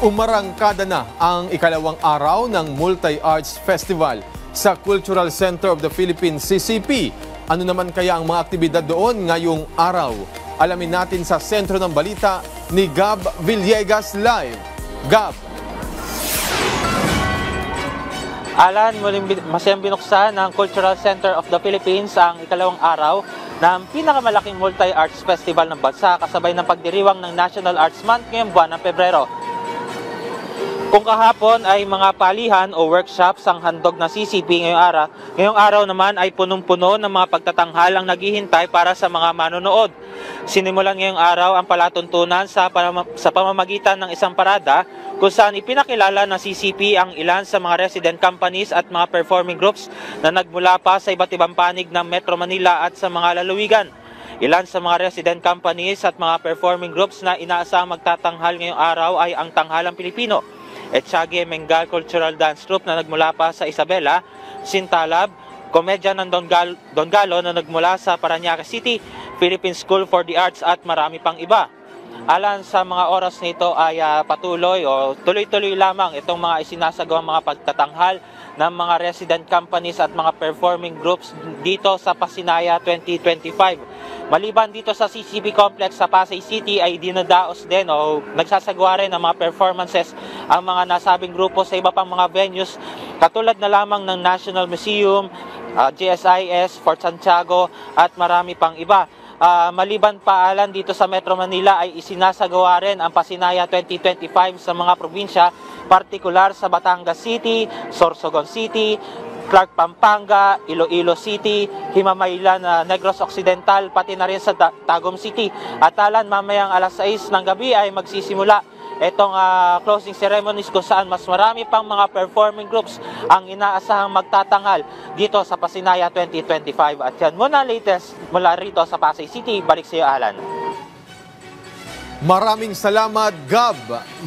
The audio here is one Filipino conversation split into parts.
Umarangkada na ang ikalawang araw ng Multi-Arts Festival sa Cultural Center of the Philippines, CCP. Ano naman kaya ang mga aktibidad doon ngayong araw? Alamin natin sa sentro ng balita ni Gab Villegas live. Gab. Alan, muling masayang binuksan ng Cultural Center of the Philippines ang ikalawang araw ng pinakamalaking multi-arts festival ng bansa kasabay ng pagdiriwang ng National Arts Month ngayong buwan ng Pebrero. Kung kahapon ay mga palihan o workshops ang handog ng CCP ngayong araw naman ay punong-puno ng mga pagtatanghal ang naghihintay para sa mga manonood. Sinimulan ngayong araw ang palatuntunan sa pamamagitan ng isang parada kung saan ipinakilala ng CCP ang ilan sa mga resident companies at mga performing groups na nagmula pa sa iba't ibang panig ng Metro Manila at sa mga lalawigan. Ilan sa mga resident companies at mga performing groups na inaasahang magtatanghal ngayong araw ay ang Tanghalang Pilipino, Etchage Mengal Cultural Dance Troupe na nagmula pa sa Isabela, Sintalab, komedya ng Don Galo na nagmula sa Parañaque City, Philippine School for the Arts at marami pang iba. Alan, sa mga oras nito ay patuloy o tuloy-tuloy lamang itong mga isinasagawang mga pagtatanghal ng mga resident companies at mga performing groups dito sa Pasinaya 2025. Maliban dito sa CCP Complex sa Pasay City ay dinadaos din o nagsasagawa rin ng mga performances ang mga nasabing grupo sa iba pang mga venues katulad na lamang ng National Museum, GSIS, Fort Santiago at marami pang iba. Maliban pa, Alan, dito sa Metro Manila ay isinasagawa rin ang Pasinaya 2025 sa mga probinsya, partikular sa Batangas City, Sorsogon City, Clark, Pampanga, Iloilo City, Himamaylan, Negros Occidental, pati na rin sa Tagum City. At Alan, mamayang alas 6 ng gabi ay magsisimula itong closing ceremonies kung saan mas marami pang mga performing groups ang inaasahang magtatanghal dito sa Pasinaya 2025. At yan muna latest mula rito sa Pasay City. Balik sa iyo, Alan. Maraming salamat, Gab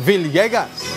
Villegas.